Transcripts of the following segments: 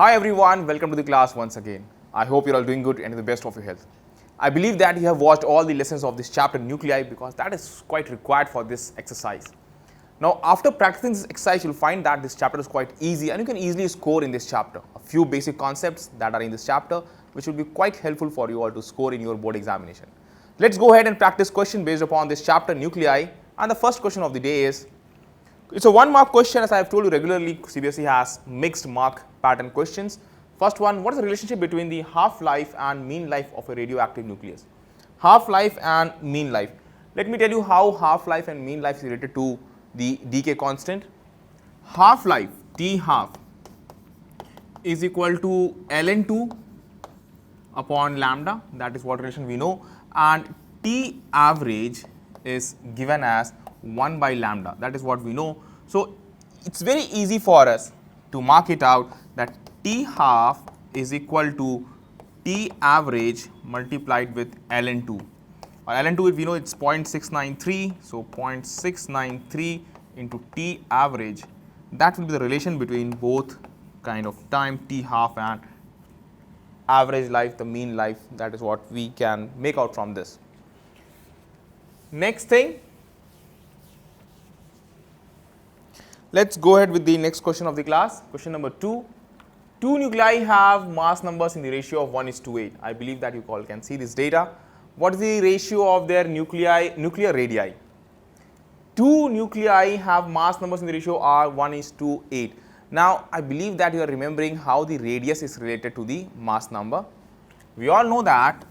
Hi everyone, welcome to the class once again. I hope you're all doing good and in the best of your health. I believe that you have watched all the lessons of this chapter nuclei because that is quite required for this exercise. Now after practicing this exercise, you'll find that this chapter is quite easy and you can easily score in this chapter. A few basic concepts that are in this chapter which will be quite helpful for you all to score in your board examination. Let's go ahead and practice question based upon this chapter nuclei, and the first question of the day is, it's a 1 mark question. As I have told you regularly, CBSE has mixed mark pattern questions. First one, what is the relationship between the half-life and mean life of a radioactive nucleus? Half-life and mean life. Let me tell you how half-life and mean life is related to the decay constant. Half-life, T half, is equal to ln2 upon lambda, that is what relation we know, and T average is given as 1 by lambda, that is what we know. So it's very easy for us to mark it out that T half is equal to T average multiplied with ln2, or ln2 if we know it's 0.693, so 0.693 into T average, that will be the relation between both kind of time T half and average life, the mean life. That is what we can make out from this. Next thing, let's go ahead with the next question of the class. Question number 2. Two nuclei have mass numbers in the ratio of 1:8. I believe that you all can see this data. What is the ratio of their nuclear radii? Two nuclei have mass numbers in the ratio are 1:8. Now, I believe that you are remembering how the radius is related to the mass number. We all know that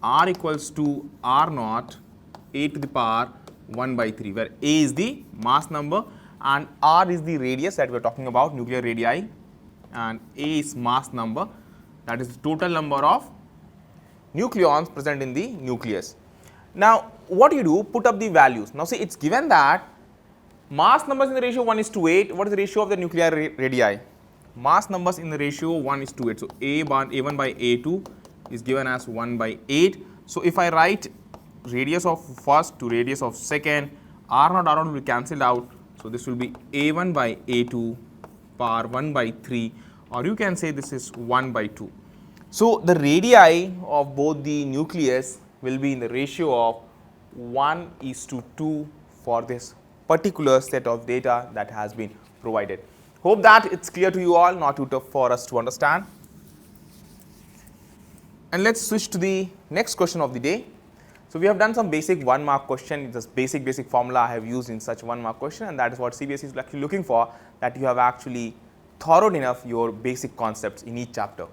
R equals to R naught a to the power 1 by 3, where A is the mass number and R is the radius that we are talking about, nuclear radii, and A is mass number, that is the total number of nucleons present in the nucleus. Now, what do you do? Put up the values. Now, see, it's given that mass numbers in the ratio 1:8. What is the ratio of the nuclear radii? Mass numbers in the ratio 1:8. So, A1 by A2 is given as 1 by 8. So, if I write radius of first to radius of second, R0 will be cancelled out. So, this will be A1 by A2 power 1 by 3, or you can say this is 1 by 2. So, the radii of both the nucleus will be in the ratio of 1:2 for this particular set of data that has been provided. Hope that it's clear to you all, not too tough for us to understand. And let's switch to the next question of the day. So we have done some basic 1 mark question. This basic formula I have used in such 1 mark question, and that is what CBSE is actually looking for, that you have actually thorough enough your basic concepts in each chapter.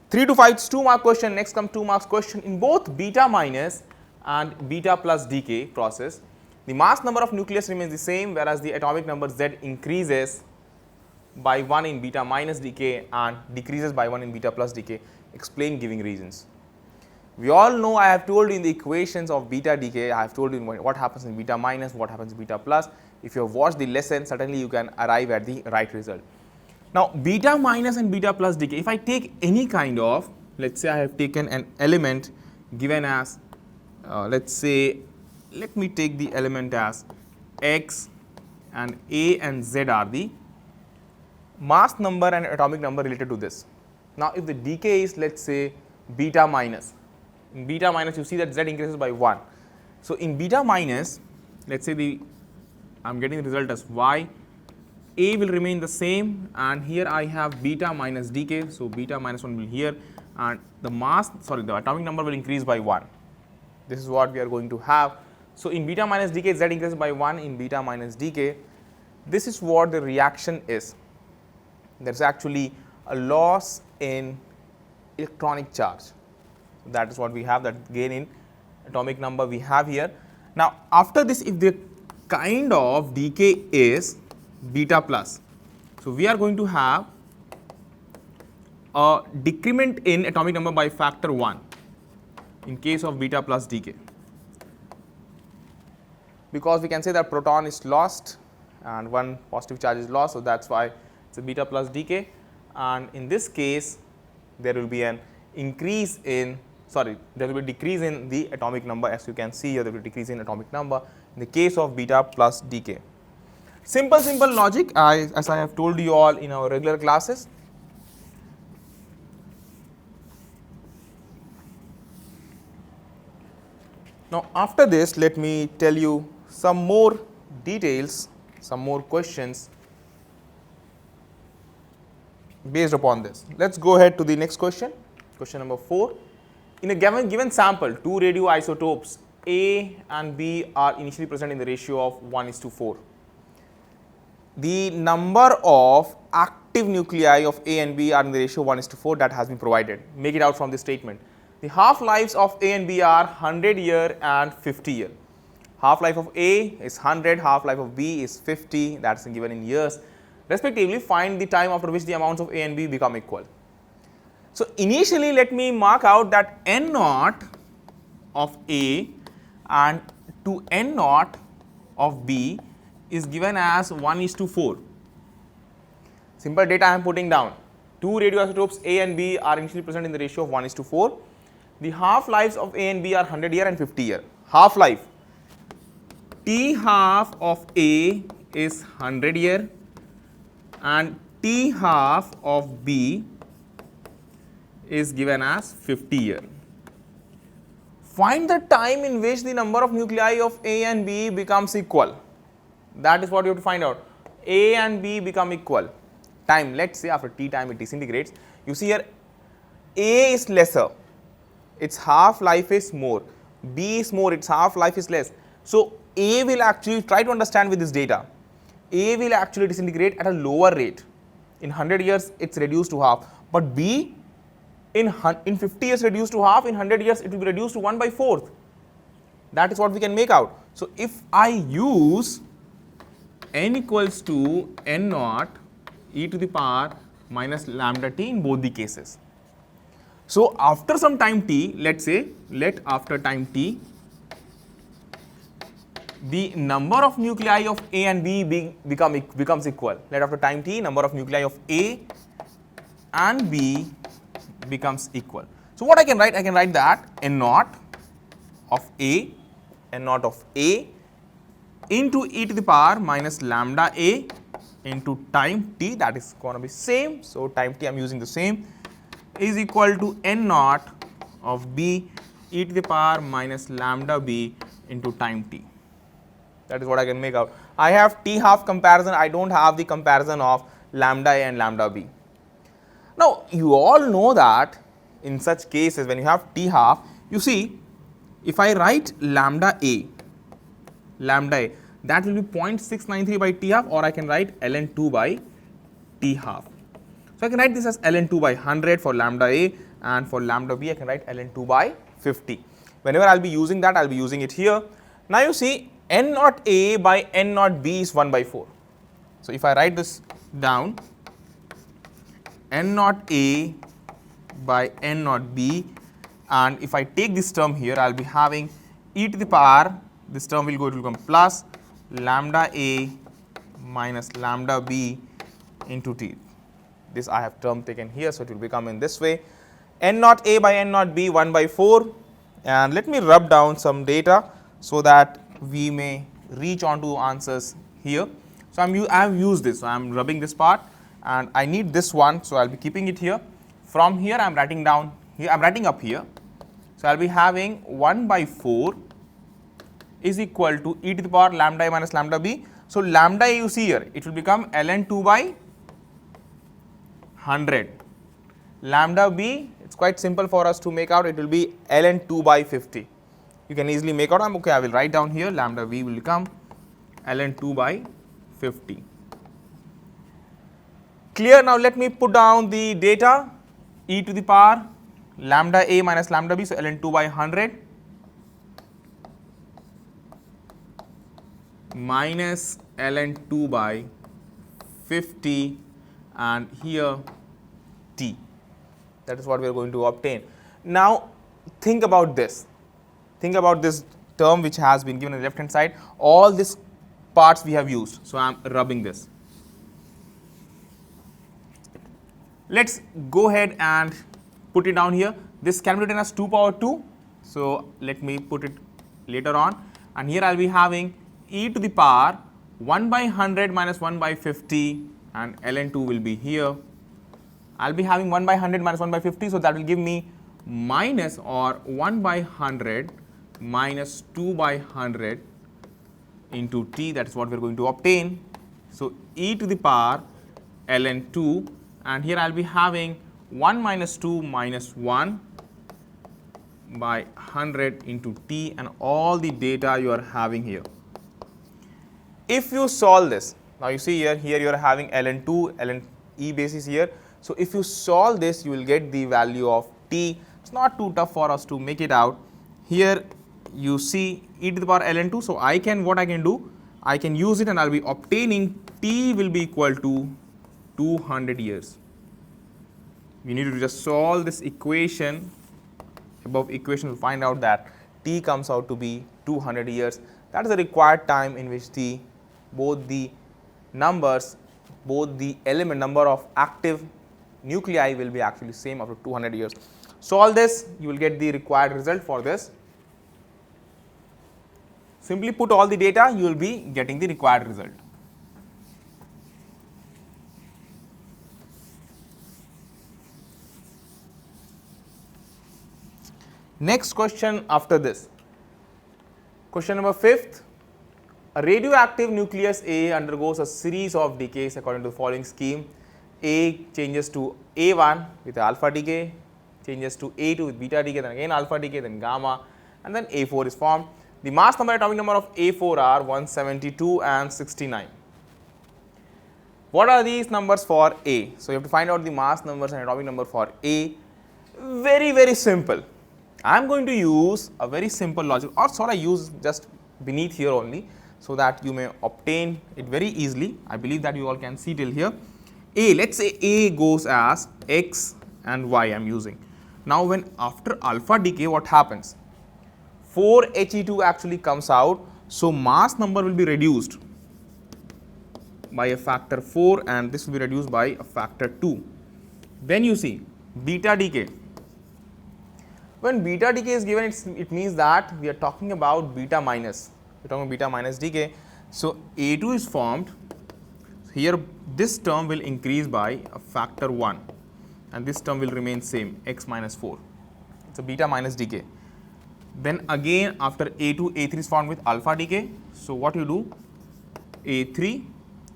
3 to 5 is 2 mark question. Next comes 2 marks question. In both beta minus and beta plus decay process, the mass number of nucleus remains the same, whereas the atomic number Z increases by 1 in beta minus decay and decreases by 1 in beta plus decay. Explain giving reasons. We all know, I have told you in the equations of beta decay, I have told you what happens in beta minus, what happens in beta plus. If you have watched the lesson, certainly you can arrive at the right result. Now, beta minus and beta plus decay, if I take any kind of, let's say I have taken an element given as, let me take the element as X, and A and Z are the mass number and atomic number related to this. Now, if the decay is, let's say, beta minus, in beta minus you see that Z increases by 1. So, in beta minus, let's say I am getting the result as Y, A will remain the same, and here I have beta minus decay. So, beta minus 1 will be here, and the atomic number will increase by 1. This is what we are going to have. So, in beta minus decay, Z increases by 1 in beta minus decay. This is what the reaction is. There is actually a loss in electronic charge. That is what we have, that gain in atomic number we have here. Now, after this, if the kind of decay is beta plus, so we are going to have a decrement in atomic number by factor 1 in case of beta plus decay, because we can say that proton is lost and one positive charge is lost. So, that is why it's a beta plus decay, and in this case there will be an increase in, there will be a decrease in the atomic number. As you can see here, there will be a decrease in atomic number in the case of beta plus decay. Simple logic, as I have told you all in our regular classes. Now after this, let me tell you some more details, some more questions based upon this. Let's go ahead to the next question. Question number 4. In a given sample, two radioisotopes A and B are initially present in the ratio of 1:4. The number of active nuclei of A and B are in the ratio 1:4 that has been provided. Make it out from this statement. The half-lives of A and B are 100 year and 50 year. Half-life of A is 100, half-life of B is 50, that is given in years. Respectively, find the time after which the amounts of A and B become equal. So initially, let me mark out that N naught of A and to N naught of B is given as 1:4. Simple data I am putting down. Two radioisotopes A and B are initially present in the ratio of 1:4. The half-lives of A and B are 100 year and 50 year. Half-life, T half of A is 100 year and T half of B is given as 50 year. Find the time in which the number of nuclei of A and B becomes equal. That is what you have to find out. A and B become equal. Time, let us say after T time it disintegrates. You see here A is lesser, its half-life is more. B is more, its half-life is less. So A will actually, try to understand with this data, A will actually disintegrate at a lower rate. In 100 years it is reduced to half, but B in 50 years reduced to half, in 100 years it will be reduced to 1/4. That is what we can make out. So if I use N equals to N naught e to the power minus lambda t in both the cases. So after some time t, let us say, let after time t, the number of nuclei of A and B becomes equal. Let after time t, number of nuclei of A and B becomes equal. So what I can write? I can write that N naught of A, N naught of A into e to the power minus lambda A into time t, that is going to be same. So time t I am using the same, is equal to N naught of B e to the power minus lambda B into time t. That is what I can make out. I have T half comparison, I do not have the comparison of lambda A and lambda B. Now you all know that in such cases when you have T half, you see if I write lambda A, that will be 0.693 by T half, or I can write ln 2 by T half. So I can write this as ln 2 by 100 for lambda A, and for lambda B I can write ln 2 by 50. Whenever I will be using that, I will be using it here. Now you see N naught A by N naught B is 1/4. So if I write this down, N naught A by N naught B, and if I take this term here, I will be having e to the power, this term will become plus lambda A minus lambda B into T. This I have term taken here, so it will become in this way, N naught A by N naught B 1/4, and let me rub down some data so that we may reach on to answers here. So I have used this, so I am rubbing this part and I need this one, so I will be keeping it here. From here I am writing down here, I am writing up here, so I will be having 1/4 is equal to e to the power lambda A minus lambda B. So lambda A you see here, it will become ln 2 by 100. Lambda B, it is quite simple for us to make out, it will be ln 2 by 50. You can easily make out, okay, I will write down here lambda B will become ln 2 by 50. Clear? Now let me put down the data, e to the power lambda A minus lambda B, so ln 2 by 100 minus ln 2 by 50, and here t. That is what we are going to obtain. Now think about this. Think about this term which has been given on the left hand side. All these parts we have used. So I am rubbing this. Let us go ahead and put it down here. This can be written as 2 power 2. So let me put it later on. And here I will be having e to the power 1/100 minus 1/50, and ln 2 will be here. I will be having 1/100 minus 1/50, so that will give me minus or 1/100 minus 2 by 100 into T, that is what we are going to obtain. So, e to the power ln 2, and here I will be having 1 minus 2 minus 1 by 100 into T, and all the data you are having here. If you solve this, now you see here you are having ln 2, ln e basis here. So, if you solve this, you will get the value of T. It's not too tough for us to make it out. Here you see e to the power ln 2. So, what I can do, I can use it and I will be obtaining T will be equal to 200 years. We need to just solve this equation, above equation, to find out that T comes out to be 200 years. That is the required time in which both the element number of active nuclei will be actually same after 200 years. Solve this, you will get the required result for this. Simply put all the data, you will be getting the required result. Next question after this. Question number 5th. A radioactive nucleus A undergoes a series of decays according to the following scheme. A changes to A1 with alpha decay, changes to A2 with beta decay, then again alpha decay, then gamma, and then A4 is formed. The mass number and atomic number of A4 are 172 and 69. What are these numbers for A? So, you have to find out the mass numbers and atomic number for A. Very simple. I am going to use a very simple logic, or shall I use just beneath here only, so that you may obtain it very easily. I believe that you all can see till here. A, let us say A goes as X and Y I am using. Now, when after alpha decay, what happens? 4He2 actually comes out. So, mass number will be reduced by a factor 4 and this will be reduced by a factor 2. Then you see beta decay. When beta decay is given, it means that we are talking about beta minus. We are talking about beta minus decay. So, A2 is formed. Here this term will increase by a factor 1 and this term will remain same, x minus 4. It is a beta minus decay. Then again after A2, A3 is formed with alpha decay. So, what you do? A3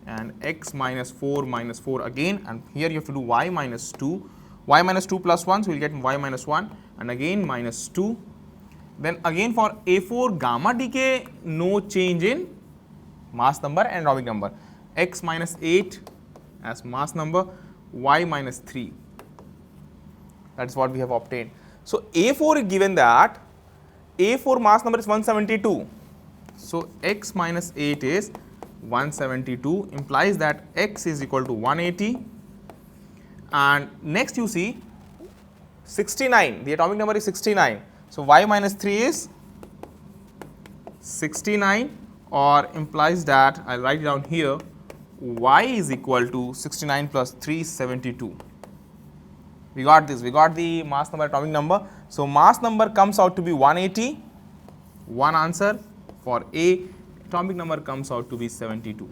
and x minus 4 again, and here you have to do y minus 2. Y minus 2 plus 1, so we will get y minus 1 and again minus 2. Then again for A4 gamma decay, no change in mass number and atomic number. X minus 8 as mass number, y minus 3. That is what we have obtained. So, A4 is given that A4 mass number is 172. So, x minus 8 is 172, implies that x is equal to 180. And next you see 69, the atomic number is 69. So, y minus 3 is 69, or implies that I will write it down here, y is equal to 69 plus 3 72. We got this, we got the mass number, atomic number. So, mass number comes out to be 180, one answer for A, atomic number comes out to be 72.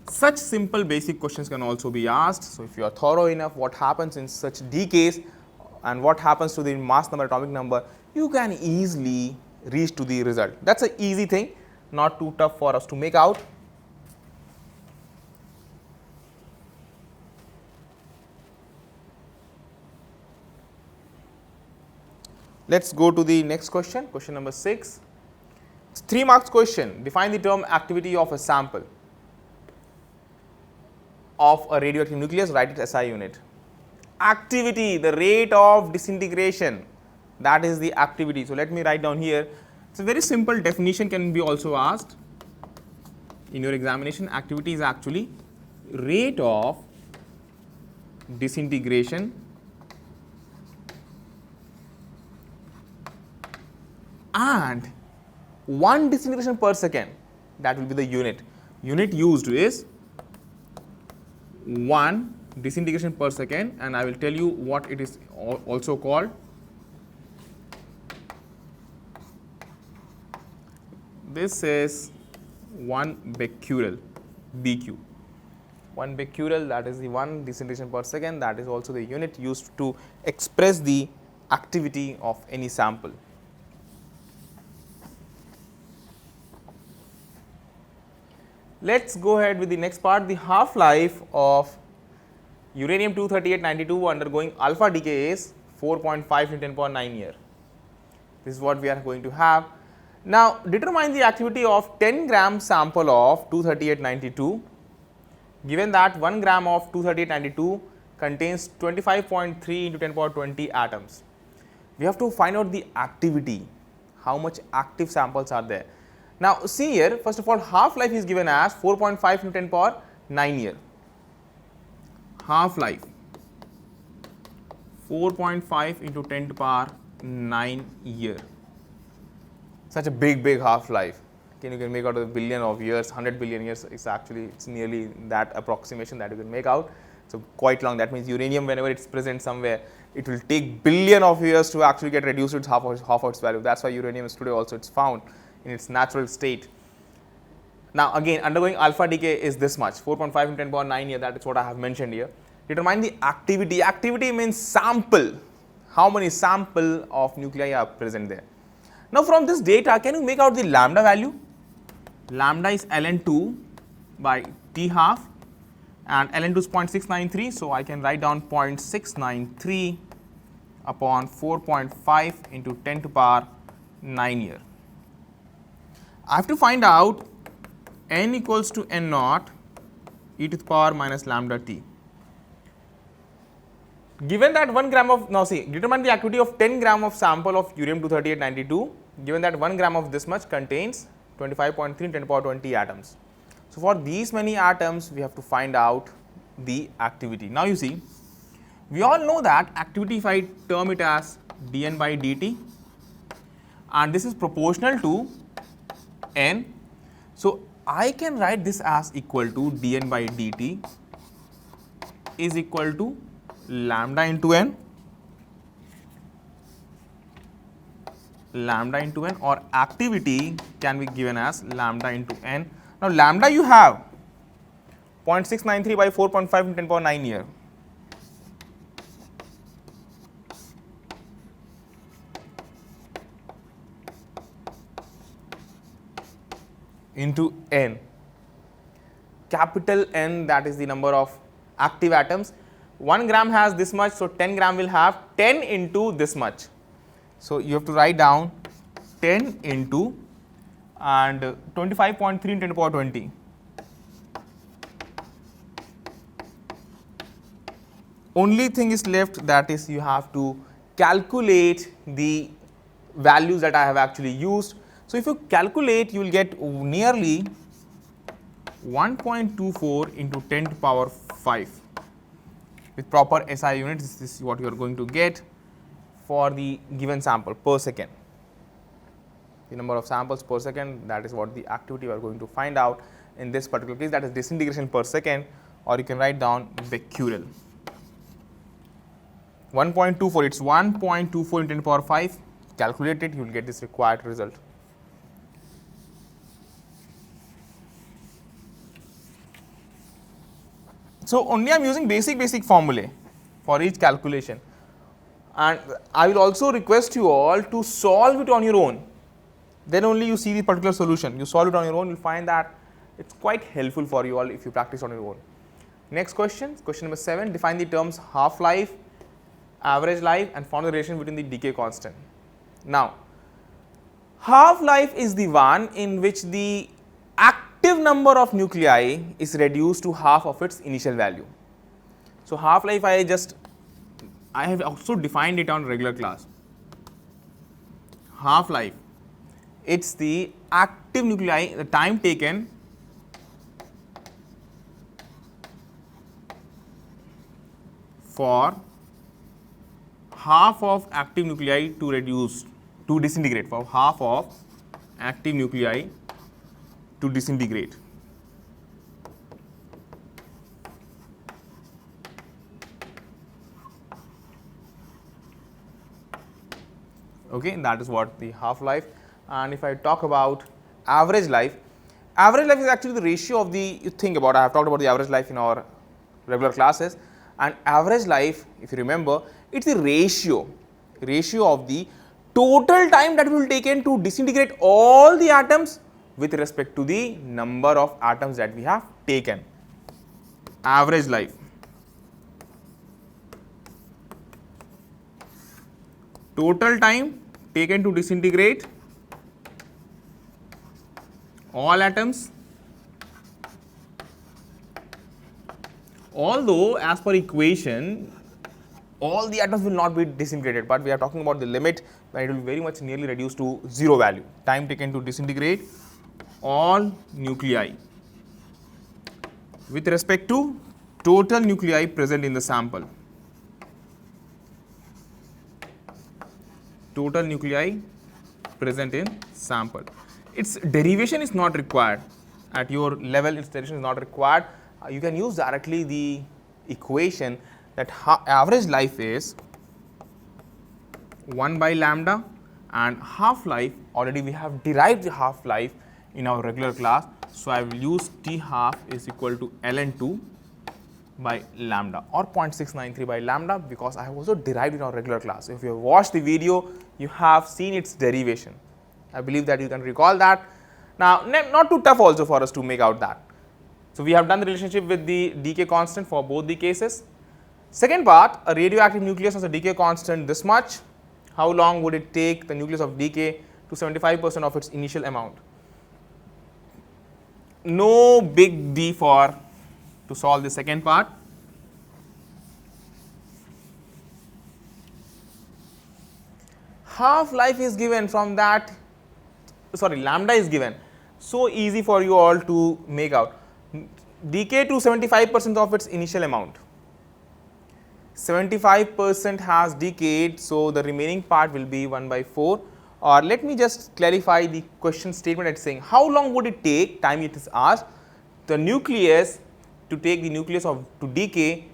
Such simple basic questions can also be asked. So, if you are thorough enough, what happens in such decays and what happens to the mass number, atomic number, you can easily reach to the result. That is an easy thing, not too tough for us to make out. Let us go to the next question, question number 6. It's 3 marks question. Define the term activity of a sample of a radioactive nucleus, write it SI unit. Activity, the rate of disintegration, that is the activity. So, let me write down here. It's a very simple definition, can be also asked in your examination. Activity is actually rate of disintegration and 1 disintegration per second, that will be the unit. Unit used is 1 disintegration per second, and I will tell you what it is also called. This is 1 becquerel, BQ. 1 becquerel, that is the 1 disintegration per second, that is also the unit used to express the activity of any sample. Let us go ahead with the next part. The half life of uranium 23892 undergoing alpha decay is 4.5 into 10 power 9 year. This is what we are going to have. Now, determine the activity of 10 gram sample of 23892, given that 1 gram of 23892 contains 25.3 into 10 power 20 atoms. We have to find out the activity, how much active samples are there. Now, see here, first of all, half life is given as 4.5 into 10 power 9 year. Half life 4.5 into 10 to power 9 year. Such a big half life. You can make out a billion of years, 100 billion years. It's nearly that approximation that you can make out. So quite long. That means uranium, whenever it's present somewhere, it will take billion of years to actually get reduced to its half of its value. That's why uranium is today also it's found in its natural state. Now again, undergoing alpha decay is this much, 4.5 into 10 power 9 year. That is what I have mentioned here. Determine the activity. Activity means sample. How many sample of nuclei are present there? Now from this data, can you make out the lambda value? Lambda is ln2 by t half, and ln2 is 0.693. So I can write down 0.693 upon 4.5 into 10 to power 9 year. I have to find out n equals to n naught e to the power minus lambda t. Given that 1 gram of, now see, determine the activity of 10 gram of sample of uranium 23892, given that 1 gram of this much contains 25.3 into 10 to the power 20 atoms. So for these many atoms, we have to find out the activity. Now you see, we all know that activity, if I term it as dN by dt, and this is proportional to n. So I can write this as equal to dN by dt is equal to lambda into n, or activity can be given as lambda into n. Now lambda you have 0.693 by 4.5 into 10 power 9 year. Into n, capital N, that is the number of active atoms. 1 gram has this much, so 10 gram will have 10 into this much. So you have to write down 10 into and 25.3 into 10 to the power 20. Only thing is left, that is you have to calculate the values that I have actually used. So if you calculate, you will get nearly 1.24 into 10 to the power 5. With proper SI units, this is what you are going to get for the given sample per second. The number of samples per second, that is what the activity we are going to find out in this particular case, that is disintegration per second, or you can write down becquerel. 1.24, it's 1.24 into 10 to the power 5. Calculate it, you will get this required result. So only I am using basic formulae for each calculation, and I will also request you all to solve it on your own. Then only you see the particular solution. You solve it on your own, you will find that it's quite helpful for you all if you practice on your own. Next question, question number 7. Define the terms half life, average life, and found the relation between the decay constant. Now, half life is the one in which the active number of nuclei is reduced to half of its initial value. So half life I have also defined it on regular class. Half life, it's the active nuclei, the time taken for half of active nuclei to disintegrate, for half of active nuclei to disintegrate. Okay, that is what the half life. And if I talk about average life, Average life is actually the ratio of the, you think about, I have talked about the average life in our regular classes, and average life, if you remember, it's the ratio of the total time that will taken to disintegrate all the atoms with respect to the number of atoms that we have taken. Average life. Total time taken to disintegrate all atoms, although as per equation all the atoms will not be disintegrated, but we are talking about the limit when it will very much nearly reduce to zero value. Time taken to disintegrate all nuclei with respect to total nuclei present in the sample. Total nuclei present in sample. Its derivation is not required at your level, its derivation is not required. You can use directly the equation that average life is 1 by lambda, and half life, already we have derived the half life in our regular class. So, I will use T half is equal to ln 2 by lambda or 0.693 by lambda, because I have also derived in our regular class. So, if you have watched the video, you have seen its derivation. I believe that you can recall that. Now, not too tough also for us to make out that. So, we have done the relationship with the decay constant for both the cases. Second part, a radioactive nucleus has a decay constant this much. How long would it take the nucleus of decay to 75% of its initial amount? No big D for to solve the second part. Half life is given from that, sorry, lambda is given. So easy for you all to make out. Decay to 75% of its initial amount. 75% has decayed, so the remaining part will be 1 by 4. Or let me just clarify the question statement. It's saying how long would it take, time it is asked, the nucleus to take the nucleus of to decay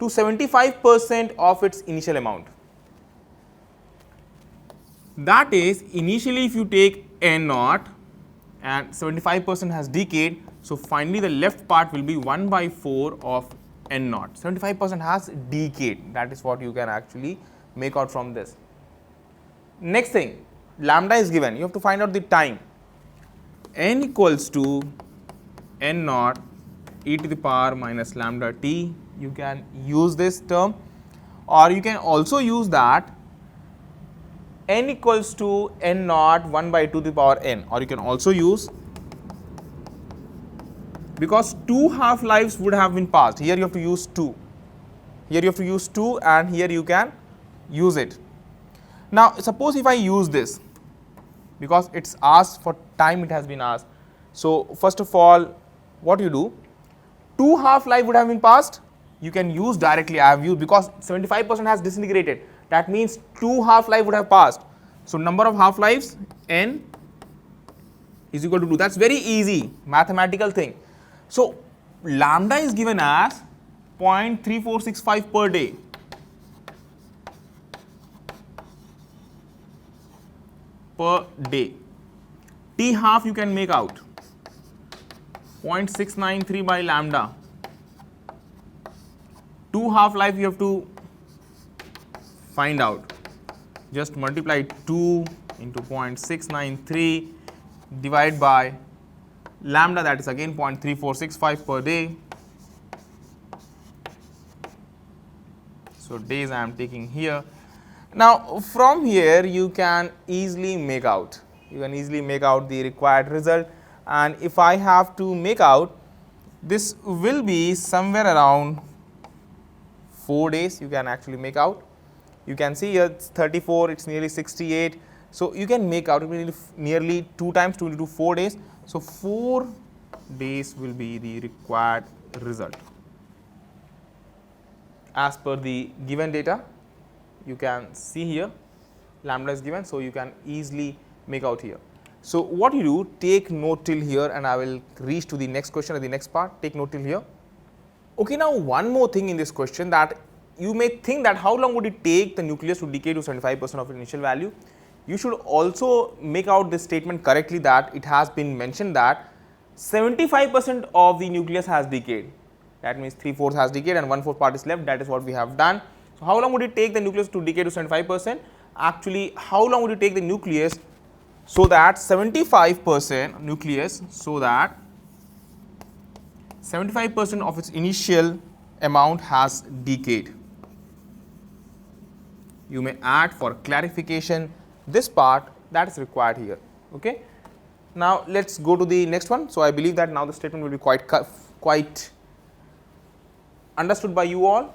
to 75% of its initial amount. That is, initially if you take N naught and 75% has decayed, so finally the left part will be 1 by 4 of N naught. 75% has decayed, that is what you can actually make out from this. Next thing, lambda is given, you have to find out the time. N equals to N naught e to the power minus lambda t, you can use this term, or you can also use that N equals to N naught 1 by 2 to the power N, or you can also use, because 2 half lives would have been passed, here you have to use 2, here you have to use 2 and here you can use it. Now, suppose if I use this, because it is asked for time, it has been asked. So, first of all what you do, 2 half life would have been passed, you can use directly, I have used, because 75% has disintegrated, that means 2 half life would have passed. So, number of half lives N is equal to 2, that is very easy mathematical thing. So, lambda is given as 0.3465 per day. T half you can make out 0.693 by lambda. 2 half life you have to find out, just multiply 2 into 0.693 divided by lambda, that is again 0.3465 per day. So, days I am taking here. Now, from here you can easily make out, the required result, and if I have to make out, this will be somewhere around 4 days you can actually make out. You can see here it's 34, it's nearly 68. So, you can make out nearly 2 times 2 into 4 days. So, 4 days will be the required result. As per the given data, you can see here lambda is given, so you can easily make out here. So, what you do, take note till here and I will reach to the next question or the next part, take note till here. Okay, now one more thing in this question, that you may think that how long would it take the nucleus to decay to 75% of its initial value. You should also make out this statement correctly, that it has been mentioned that 75% of the nucleus has decayed. That means 3/4 has decayed and 1/4 part is left. That is what we have done. So, how long would it take the nucleus to decay to 75%? Actually, how long would it take the nucleus so that 75% nucleus, so that 75% of its initial amount has decayed? You may add for clarification this part that is required here. Okay. Now, let us go to the next one. So, I believe that now the statement will be quite understood by you all,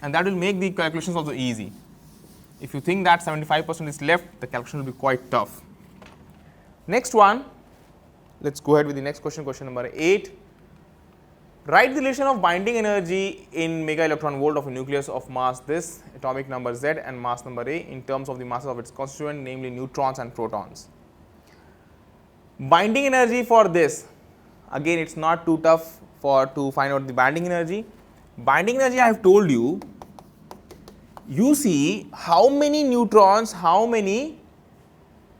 and that will make the calculations also easy. If you think that 75% is left, the calculation will be quite tough. Next one, let us go ahead with the next question, question number 8. Write the relation of binding energy in mega electron volt of a nucleus of mass this, atomic number Z and mass number A in terms of the masses of its constituent, namely neutrons and protons. Binding energy for this, again it is not too tough to find out the binding energy. Binding energy I have told you, you see how many neutrons, how many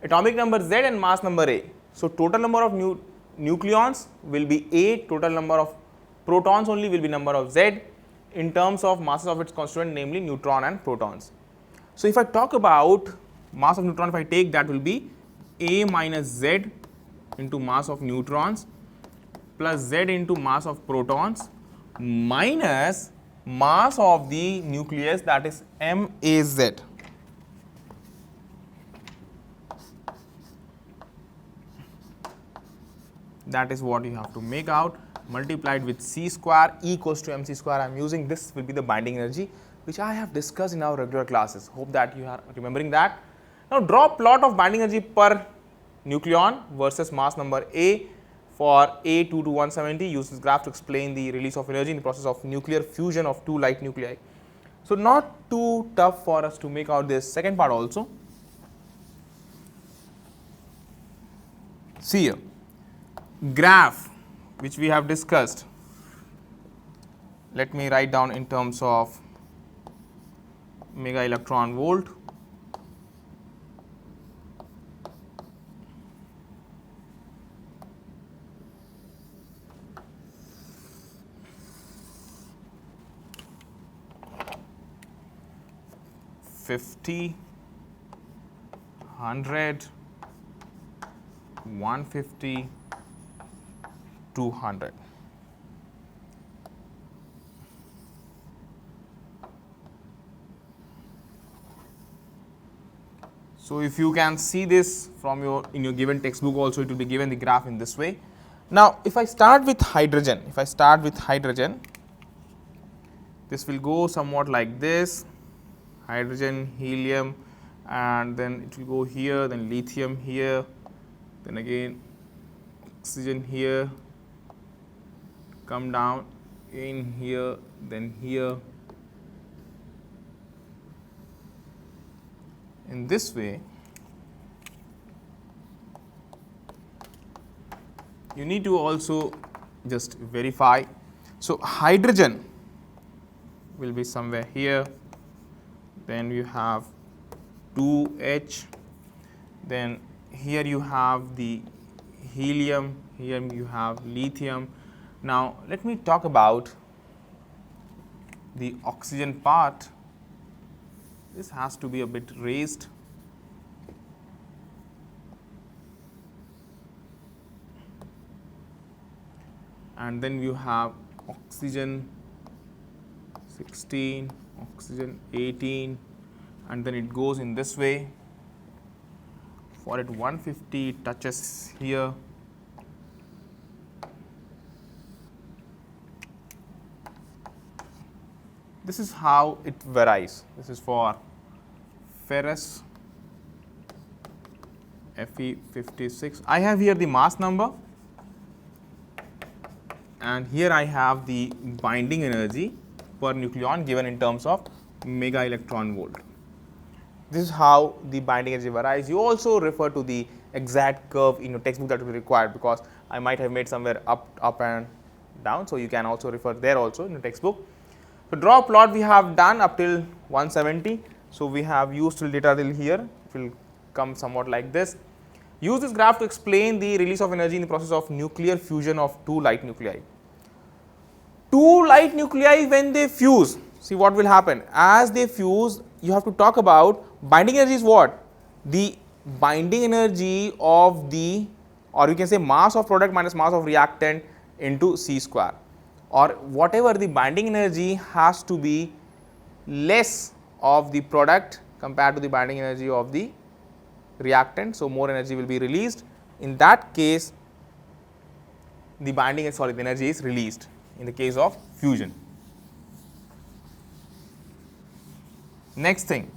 atomic number Z and mass number A. So, total number of nucleons will be A, total number of protons only will be number of Z in terms of masses of its constituent, namely neutron and protons. So, if I talk about mass of neutron, if I take that will be A minus Z into mass of neutrons plus Z into mass of protons minus mass of the nucleus, that is MaZ. That is what you have to make out, multiplied with C square, E equals to mc square. I am using this will be the binding energy which I have discussed in our regular classes. Hope that you are remembering that. Now, draw plot of binding energy per nucleon versus mass number A for A2 to 170. Use this graph to explain the release of energy in the process of nuclear fusion of two light nuclei. So, not too tough for us to make out this second part also. See here, graph which we have discussed, let me write down in terms of mega electron volt. $50, $100, $150, $200. So, if you can see this from in your given textbook also, it will be given the graph in this way. Now, if I start with hydrogen, this will go somewhat like this: hydrogen, helium, and then it will go here, then lithium here, then again oxygen here, come down in here, then here. In this way, you need to also just verify. So, hydrogen will be somewhere here, then you have 2H, then here you have the helium, here you have lithium. Now, let me talk about the oxygen part. This has to be a bit raised. And then you have oxygen 16, oxygen 18, and then it goes in this way. For it 150 it touches here. This is how it varies. This is for ferrous Fe56. I have here the mass number, and here I have the binding energy per nucleon given in terms of mega electron volt. This is how the binding energy varies. You also refer to the exact curve in your textbook that will be required, because I might have made somewhere up and down. So, you can also refer there also in the textbook. So, draw a plot we have done up till 170. So, we have used till data till here, it will come somewhat like this. Use this graph to explain the release of energy in the process of nuclear fusion of two light nuclei. Two light nuclei, when they fuse, see what will happen. As they fuse, you have to talk about binding energy is what? The binding energy of the, or you can say mass of product minus mass of reactant into C square, or whatever the binding energy has to be less of the product compared to the binding energy of the reactant. So, more energy will be released. In that case, the the energy is released in the case of fusion. Next thing,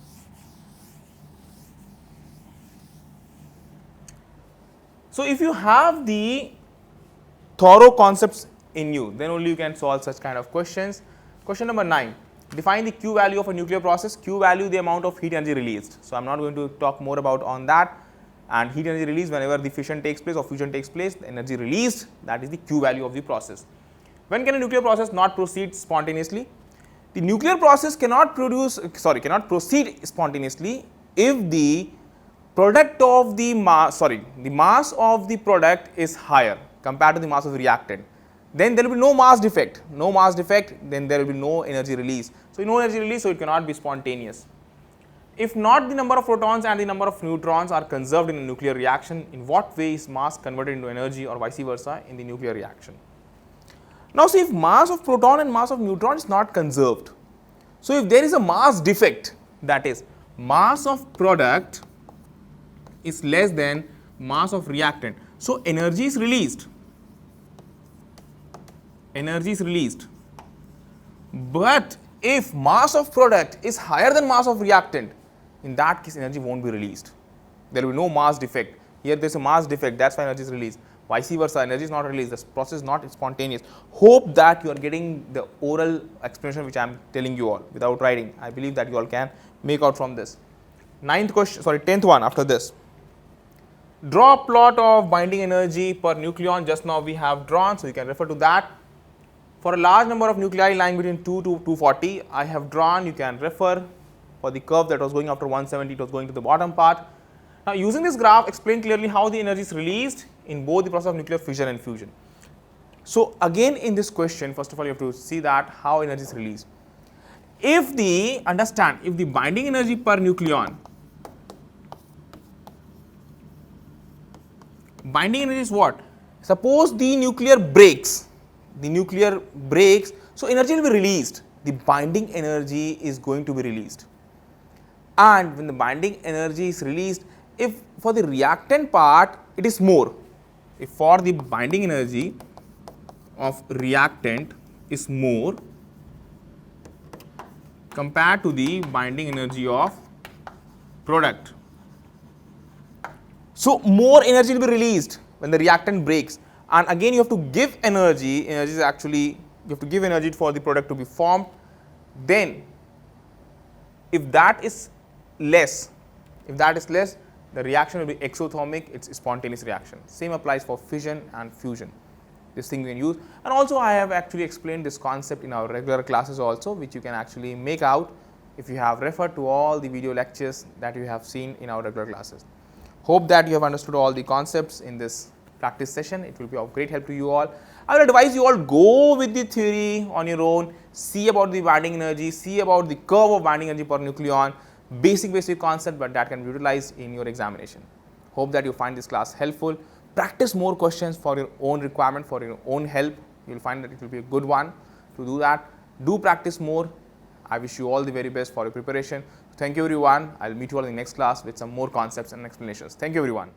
so if you have the thorough concepts in you, then only you can solve such kind of questions. Question number 9, define the Q value of a nuclear process. Q value, the amount of heat energy released. So, I am not going to talk more about on that, and heat energy released whenever the fission takes place or fusion takes place, the energy released, that is the Q value of the process. When can a nuclear process not proceed spontaneously? The nuclear process cannot proceed spontaneously if the product of the mass, the mass of the product is higher compared to the mass of the reactant. Then there will be no mass defect, then there will be no energy release. So, no energy release, so it cannot be spontaneous. If not, the number of protons and the number of neutrons are conserved in a nuclear reaction, in what way is mass converted into energy or vice versa in the nuclear reaction? Now, see, if mass of proton and mass of neutron is not conserved, so if there is a mass defect, that is mass of product is less than mass of reactant, so energy is released. But if mass of product is higher than mass of reactant, in that case energy won't be released. There will be no mass defect. Here there is a mass defect, that's why energy is released. Vice versa, energy is not released, the process is not spontaneous. Hope that you are getting the oral explanation which I am telling you all without writing. I believe that you all can make out from this. 10th one after this. Draw a plot of binding energy per nucleon. Just now we have drawn, so you can refer to that. For a large number of nuclei lying between 2 to 240, I have drawn, you can refer. For the curve that was going after 170, it was going to the bottom part. Now, using this graph, explain clearly how the energy is released in both the process of nuclear fission and fusion. So, again in this question, first of all, you have to see that how energy is released. If the binding energy per nucleon, binding energy is what? Suppose the nuclear breaks, so energy will be released. The binding energy is going to be released. And when the binding energy is released, if for the reactant part it is more, if for the binding energy of reactant is more compared to the binding energy of product, so more energy will be released when the reactant breaks. And again you have to give energy is actually, you have to give energy for the product to be formed. Then if that is less, the reaction will be exothermic, it's a spontaneous reaction. Same applies for fission and fusion. This thing you can use, and also I have actually explained this concept in our regular classes also, which you can actually make out if you have referred to all the video lectures that you have seen in our regular classes. Hope that you have understood all the concepts in this practice session. It will be of great help to you all. I will advise you all, go with the theory on your own, see about the binding energy, see about the curve of binding energy per nucleon, basic concept, but that can be utilized in your examination. Hope that you find this class helpful. Practice more questions for your own requirement, for your own help. You will find that it will be a good one to do that. Do practice more. I wish you all the very best for your preparation. Thank you everyone. I will meet you all in the next class with some more concepts and explanations. Thank you everyone.